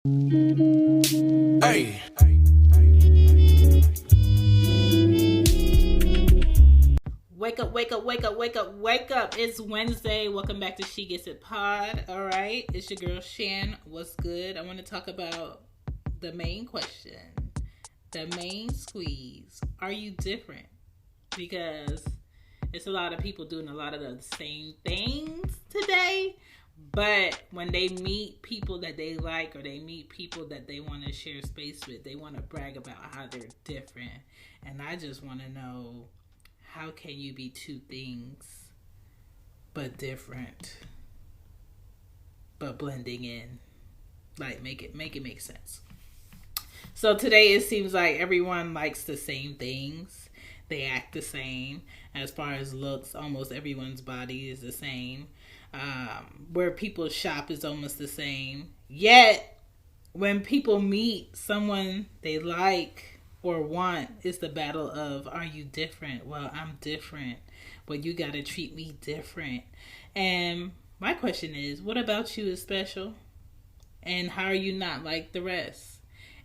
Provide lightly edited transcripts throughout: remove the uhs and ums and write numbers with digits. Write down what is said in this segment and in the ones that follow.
Hey. Wake up, wake up, wake up, wake up, wake up. It's Wednesday. Welcome back to She Gets It Pod. All right. It's your girl, Shan. What's good? I want to talk about the main question, the main squeeze. Are you different? Because it's a lot of people doing a lot of the same things today. But when they meet people that they like or they meet people that they want to share space with, they want to brag about how they're different. And I just want to know, how can you be two things but different, but blending in? Like, make it make sense. So today it seems like everyone likes the same things. They act the same. As far as looks, almost everyone's body is the same. Where people shop is almost the same. Yet, when people meet someone they like or want, it's the battle of, are you different? Well, I'm different. Well, you got to treat me different. And my question is, what about you is special? And how are you not like the rest?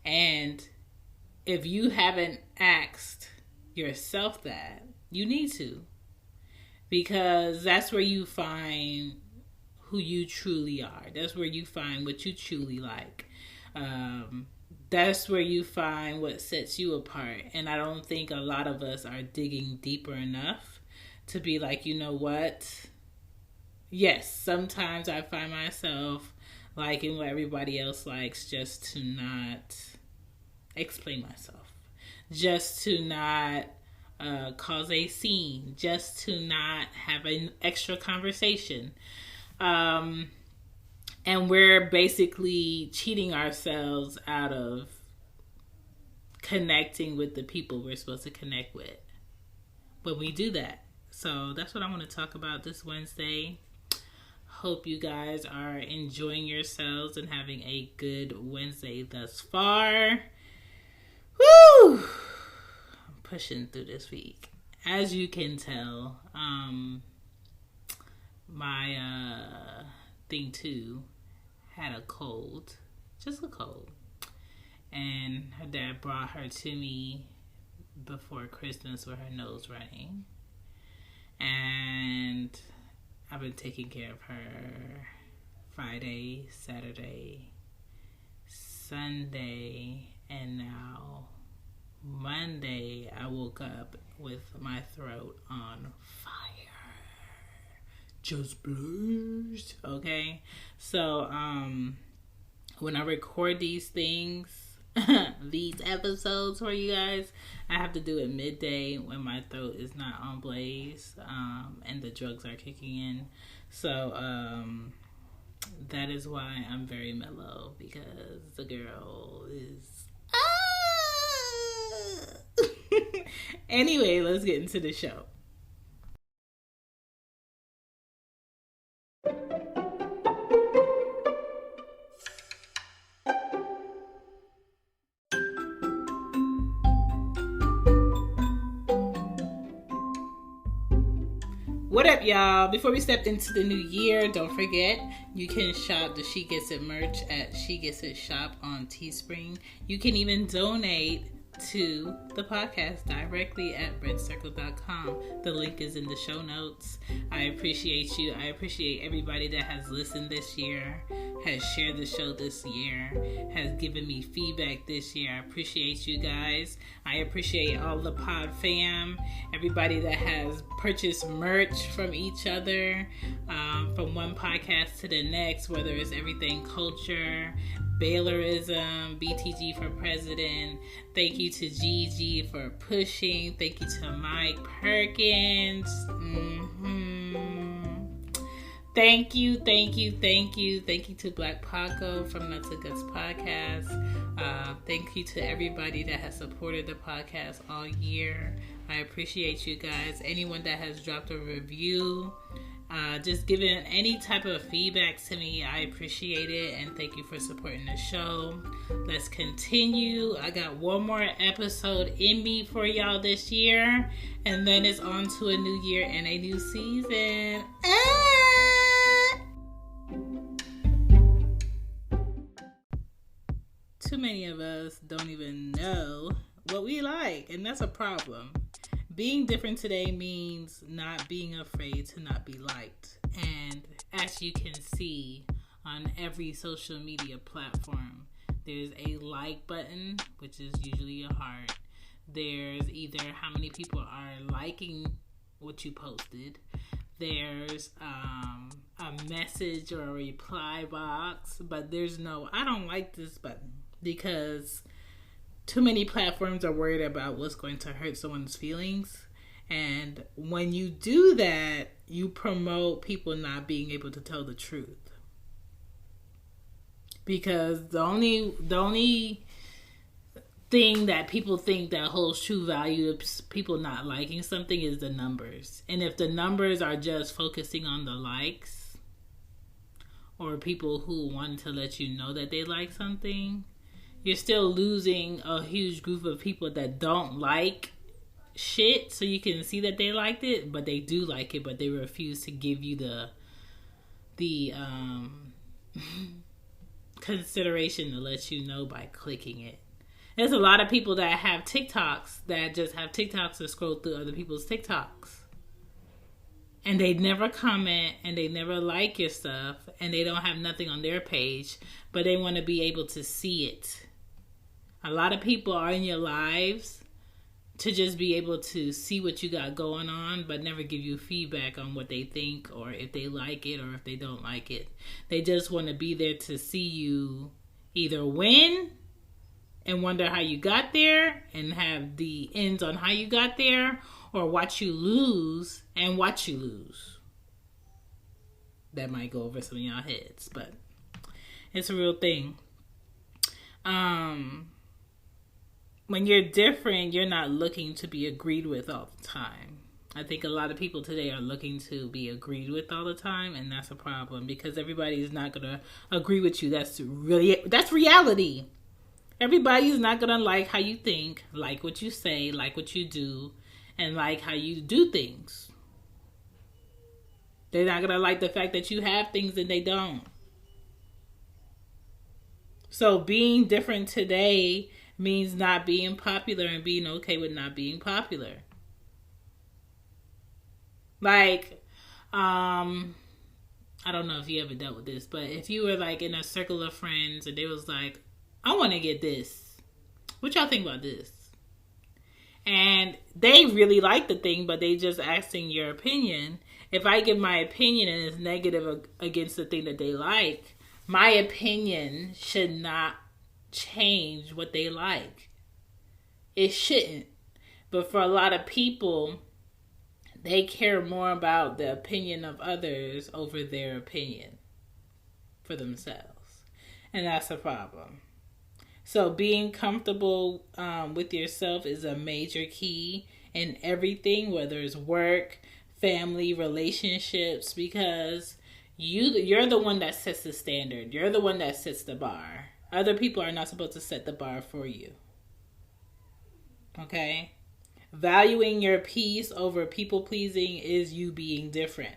And if you haven't asked yourself that, you need to. Because that's where you find who you truly are. That's where you find what you truly like. That's where you find what sets you apart. And I don't think a lot of us are digging deeper enough to be like, you know what? Yes, sometimes I find myself liking what everybody else likes just to not explain myself. Just to not cause a scene, just to not have an extra conversation. And we're basically cheating ourselves out of connecting with the people we're supposed to connect with when we do that. So that's what I want to talk about this Wednesday. Hope you guys are enjoying yourselves and having a good Wednesday thus far. Woo! Pushing through this week. As you can tell, my thing too had a cold, just a cold, and her dad brought her to me before Christmas with her nose running, and I've been taking care of her Friday, Saturday, Sunday, and now Monday, I woke up with my throat on fire. Just blazed. Okay? So, when I record these things, these episodes for you guys, I have to do it midday when my throat is not on blaze, and the drugs are kicking in. So, that is why I'm very mellow, because the girl is... Anyway, let's get into the show. What up, y'all? Before we step into the new year, don't forget, you can shop the She Gets It merch at She Gets It Shop on Teespring. You can even donate to the podcast directly at redcircle.com. The link is in the show notes. I appreciate you. I appreciate everybody that has listened this year, has shared the show this year, has given me feedback this year. I appreciate you guys. I appreciate all the pod fam, everybody that has purchased merch from each other, from one podcast to the next, whether it's everything culture, Baylorism, BTG for president. Thank you to Gigi for pushing. Thank you to Mike Perkins. Thank you to Black Paco from Nuts and Guts Podcast. Thank you to everybody that has supported the podcast all year. I appreciate you guys. Anyone that has dropped a review, just giving any type of feedback to me, I appreciate it, and thank you for supporting the show. Let's continue. I got one more episode in me for y'all this year, and then it's on to a new year and a new season. too many of us don't even know what we like, and that's a problem. Being different today means not being afraid to not be liked. And as you can see on every social media platform, there's a like button, which is usually a heart. There's either how many people are liking what you posted. There's a message or a reply box, but there's no I don't like this button, because too many platforms are worried about what's going to hurt someone's feelings. And when you do that, you promote people not being able to tell the truth. Because the only thing that people think that holds true value of people not liking something is the numbers. And if the numbers are just focusing on the likes, or people who want to let you know that they like something, you're still losing a huge group of people that don't like shit, so you can see that they liked it, but they do like it, but they refuse to give you the consideration to let you know by clicking it. There's a lot of people that have TikToks that just have TikToks to scroll through other people's TikToks. And they never comment, and they never like your stuff, and they don't have nothing on their page, but they want to be able to see it. A lot of people are in your lives to just be able to see what you got going on, but never give you feedback on what they think, or if they like it, or if they don't like it. They just want to be there to see you either win and wonder how you got there and have the ends on how you got there, or watch you lose and watch you lose. That might go over some of y'all heads, but it's a real thing. When you're different, you're not looking to be agreed with all the time. I think a lot of people today are looking to be agreed with all the time, and that's a problem, because everybody is not going to agree with you. That's reality. Everybody is not going to like how you think, like what you say, like what you do, and like how you do things. They're not going to like the fact that you have things and they don't. So being different today means not being popular and being okay with not being popular. Like, I don't know if you ever dealt with this, but if you were like in a circle of friends and they was like, I want to get this. What y'all think about this? And they really like the thing, but they just asking your opinion. If I give my opinion and it's negative against the thing that they like, my opinion should not change what they like. It shouldn't. But for a lot of people, they care more about the opinion of others over their opinion for themselves. And that's a problem. So being comfortable with yourself is a major key in everything, whether it's work, family, relationships, because you're the one that sets the standard. You're the one that sets the bar. Other people are not supposed to set the bar for you. Okay? Valuing your peace over people pleasing is you being different.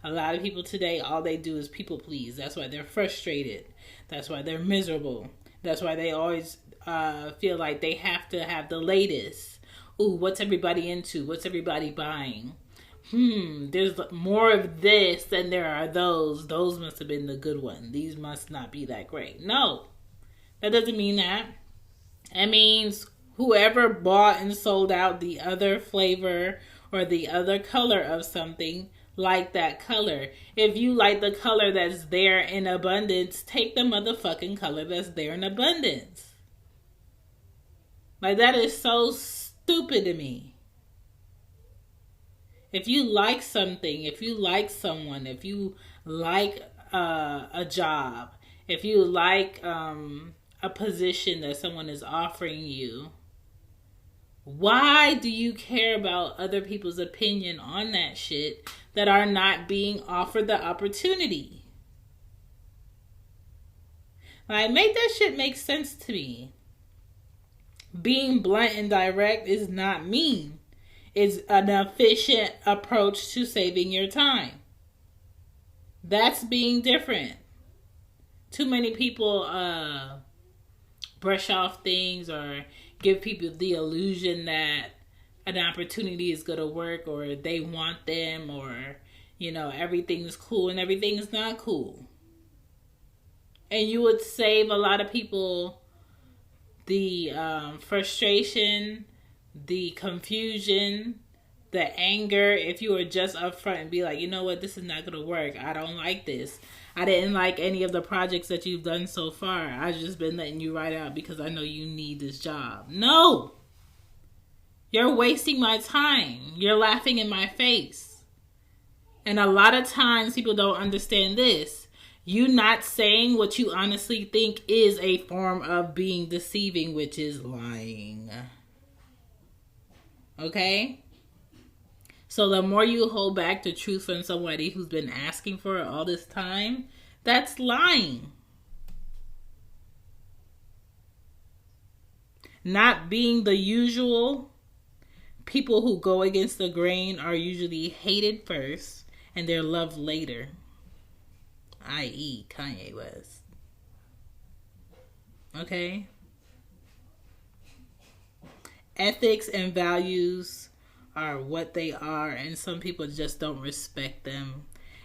A lot of people today, all they do is people please. That's why they're frustrated. That's why they're miserable. That's why they always feel like they have to have the latest. Ooh, what's everybody into? What's everybody buying? There's more of this than there are those. Those must have been the good one. These must not be that great. No. That doesn't mean that. It means whoever bought and sold out the other flavor or the other color of something, like that color. If you like the color that's there in abundance, take the motherfucking color that's there in abundance. Like, that is so stupid to me. If you like something, if you like someone, if you like a job, if you like a position that someone is offering you, why do you care about other people's opinion on that shit that are not being offered the opportunity? Like, make that shit make sense to me. Being blunt and direct is not mean. It's an efficient approach to saving your time. That's being different. Too many people brush off things or give people the illusion that an opportunity is going to work or they want them or, everything's cool and everything's not cool. And you would save a lot of people the frustration, the confusion, the anger, if you were just upfront and be like, you know what, this is not going to work. I don't like this. I didn't like any of the projects that you've done so far. I've just been letting you ride out because I know you need this job. No! You're wasting my time. You're laughing in my face. And a lot of times people don't understand this. You not saying what you honestly think is a form of being deceiving, which is lying. Okay? So the more you hold back the truth from somebody who's been asking for it all this time, that's lying. Not being the usual, people who go against the grain are usually hated first and they're loved later. I.e. Kanye West. Okay? Ethics and values are what they are, and some people just don't respect them,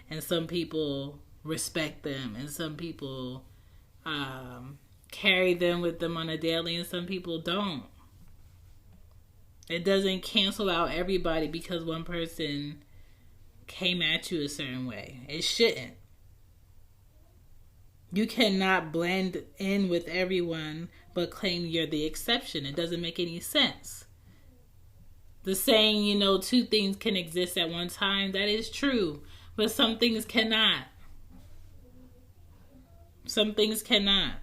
and some people respect them, and some people carry them with them on a daily, and some people don't. It doesn't cancel out everybody because one person came at you a certain way. It shouldn't. You cannot blend in with everyone but claim you're the exception. It doesn't make any sense. The saying, two things can exist at one time, that is true. But some things cannot. Some things cannot.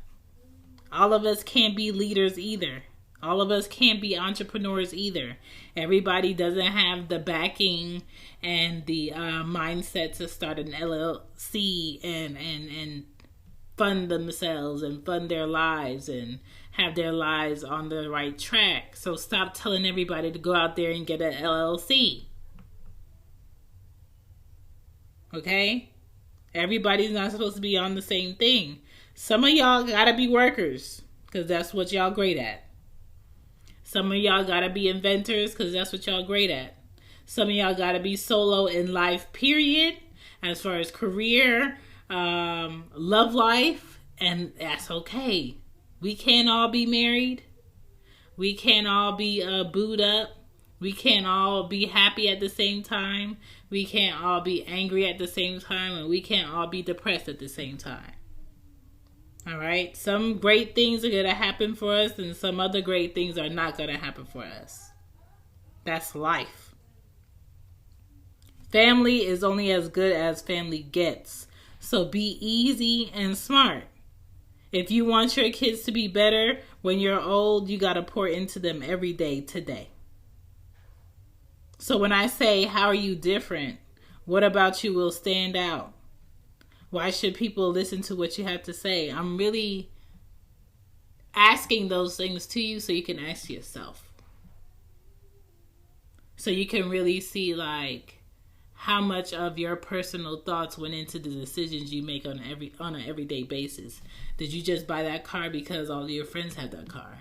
All of us can't be leaders either. All of us can't be entrepreneurs either. Everybody doesn't have the backing and the mindset to start an LLC and fund themselves and fund their lives and have their lives on the right track. So stop telling everybody to go out there and get an LLC. Okay? Everybody's not supposed to be on the same thing. Some of y'all gotta be workers because that's what y'all great at. Some of y'all gotta be inventors because that's what y'all great at. Some of y'all gotta be solo in life, period, as far as career, love life, and that's okay. We can't all be married. We can't all be booed up. We can't all be happy at the same time. We can't all be angry at the same time. And we can't all be depressed at the same time. All right? Some great things are going to happen for us and some other great things are not going to happen for us. That's life. Family is only as good as family gets. So be easy and smart. If you want your kids to be better when you're old, you got to pour into them every day today. So when I say, how are you different? What about you will stand out? Why should people listen to what you have to say? I'm really asking those things to you so you can ask yourself. So you can really see how much of your personal thoughts went into the decisions you make on an everyday basis. Did you just buy that car because all of your friends have that car?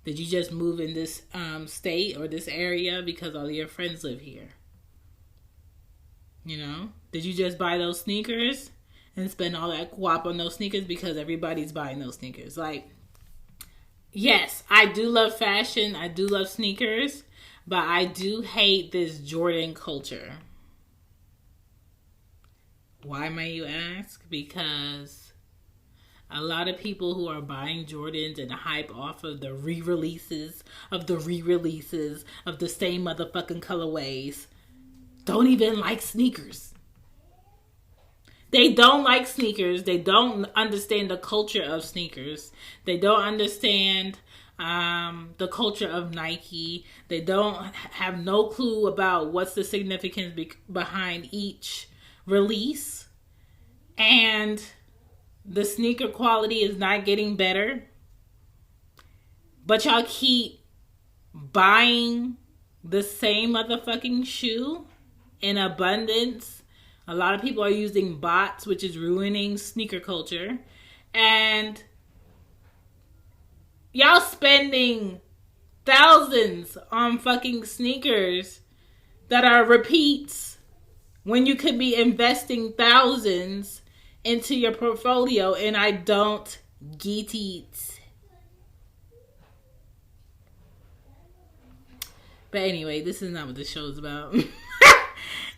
Did you just move in this state or this area because all of your friends live here? Did you just buy those sneakers and spend all that guap on those sneakers because everybody's buying those sneakers? Yes, I do love fashion. I do love sneakers, but I do hate this Jordan culture. Why, may you ask? Because a lot of people who are buying Jordans and hype off of the re-releases of the same motherfucking colorways don't even like sneakers. They don't like sneakers. They don't understand the culture of sneakers. They don't understand the culture of Nike. They don't have no clue about what's the significance behind each release. And the sneaker quality is not getting better. But y'all keep buying the same motherfucking shoe in abundance. A lot of people are using bots, which is ruining sneaker culture. And Y'all spending thousands on fucking sneakers that are repeats when you could be investing thousands into your portfolio, and I don't get it. But anyway, this is not what the show's about.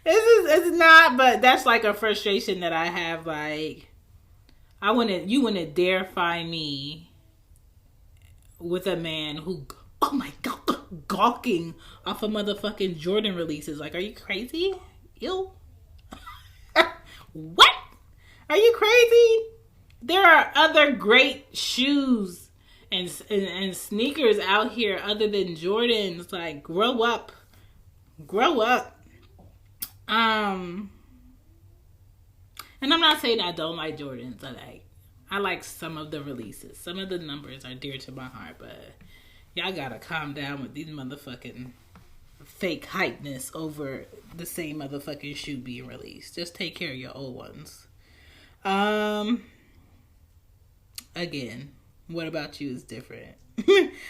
It's not, but that's like a frustration that I have. Like, you wouldn't dare find me with a man who, oh my god, gawking off of motherfucking Jordan releases. Like, are you crazy? Ew. What? Are you crazy? There are other great shoes and sneakers out here other than Jordans. Like, grow up. Grow up. And I'm not saying I don't like Jordans. I like some of the releases. Some of the numbers are dear to my heart, but y'all gotta calm down with these motherfucking fake hypeness over the same motherfucking shoe being released. Just take care of your old ones. Again, what about you is different?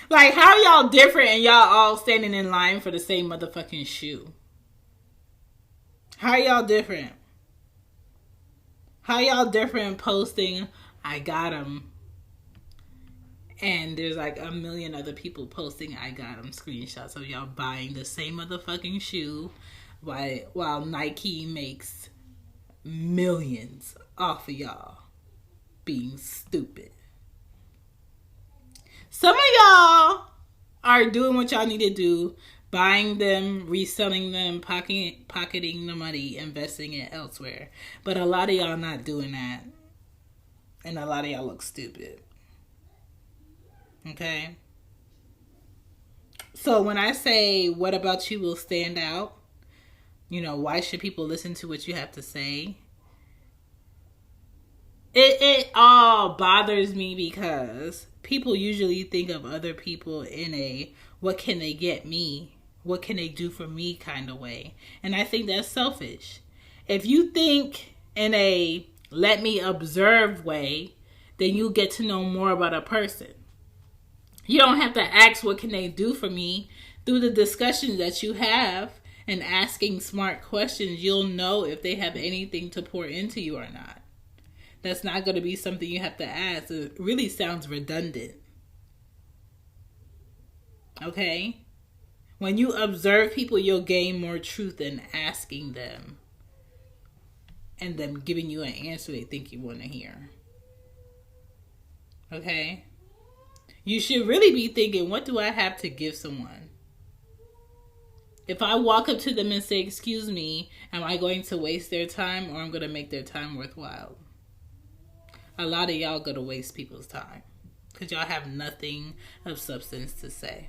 Like, how y'all different and y'all all standing in line for the same motherfucking shoe? How y'all different? How y'all different posting, I got them, and there's like a million other people posting, I got them, screenshots of y'all buying the same motherfucking shoe while Nike makes millions off of y'all being stupid. Some of y'all are doing what y'all need to do, buying them, reselling them, pocketing the money, investing it elsewhere. But a lot of y'all not doing that. And a lot of y'all look stupid. Okay? So when I say, what about you will stand out? You know, why should people listen to what you have to say? It all bothers me because people usually think of other people in a, what can they get me? What can they do for me kind of way? And I think that's selfish. If you think in a let me observe way, then you get to know more about a person. You don't have to ask what can they do for me. Through the discussions that you have and asking smart questions, you'll know if they have anything to pour into you or not. That's not going to be something you have to ask. It really sounds redundant. Okay? When you observe people, you'll gain more truth than asking them and them giving you an answer they think you want to hear. Okay? You should really be thinking, what do I have to give someone? If I walk up to them and say, excuse me, am I going to waste their time or I'm going to make their time worthwhile? A lot of y'all going to waste people's time because y'all have nothing of substance to say.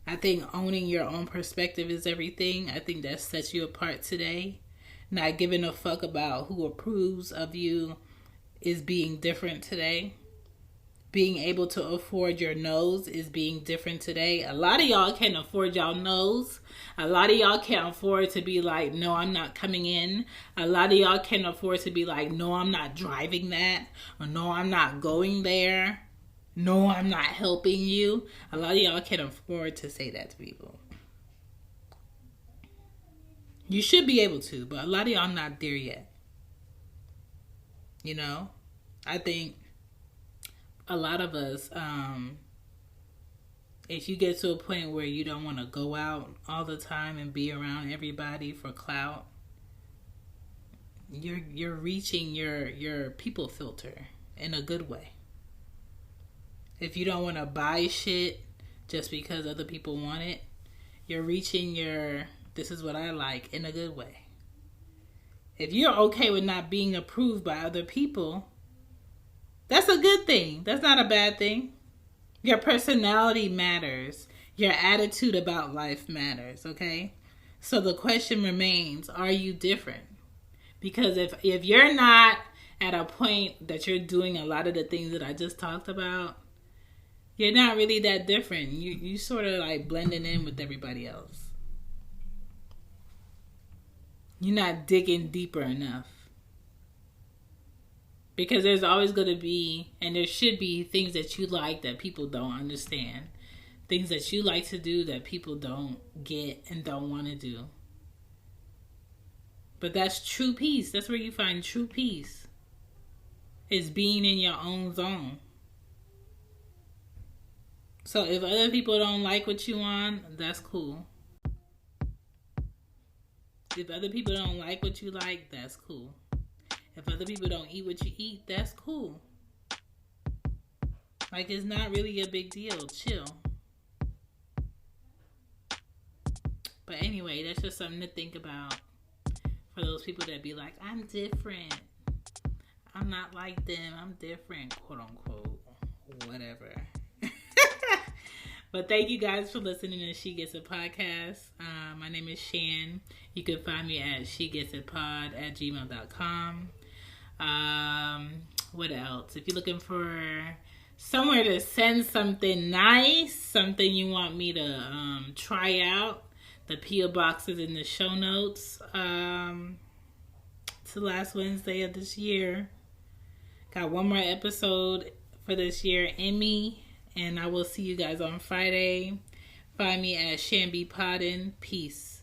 I think owning your own perspective is everything. I think that sets you apart today. Not giving a fuck about who approves of you is being different today. Being able to afford your nose is being different today. A lot of y'all can't afford y'all nose. A lot of y'all can't afford to be like, no, I'm not coming in. A lot of y'all can't afford to be like, no, I'm not driving that. Or no, I'm not going there. No, I'm not helping you. A lot of y'all can't afford to say that to people. You should be able to, but a lot of y'all not there yet. You know? I think a lot of us, if you get to a point where you don't want to go out all the time and be around everybody for clout, you're reaching your people filter in a good way. If you don't want to buy shit just because other people want it, you're reaching your, this is what I like, in a good way. If you're okay with not being approved by other people, that's a good thing. That's not a bad thing. Your personality matters. Your attitude about life matters, okay? So the question remains, are you different? Because if you're not at a point that you're doing a lot of the things that I just talked about, you're not really that different. You sort of like blending in with everybody else. You're not digging deeper enough. Because there's always going to be, and there should be, things that you like that people don't understand. Things that you like to do that people don't get and don't want to do. But that's true peace. That's where you find true peace. Is being in your own zone. So if other people don't like what you want, that's cool. If other people don't like what you like, that's cool. If other people don't eat what you eat, that's cool. Like, it's not really a big deal. Chill. But anyway, that's just something to think about for those people that be like, I'm different. I'm not like them. I'm different, quote unquote. Whatever. But thank you guys for listening to She Gets It podcast. My name is Shan. You can find me at shegetsitpod@gmail.com. What else? If you're looking for somewhere to send something nice, something you want me to try out, the P.O. box is in the show notes. It's the last Wednesday of this year. Got one more episode for this year in me. And I will see you guys on Friday. Find me at Shambi Podden. Peace.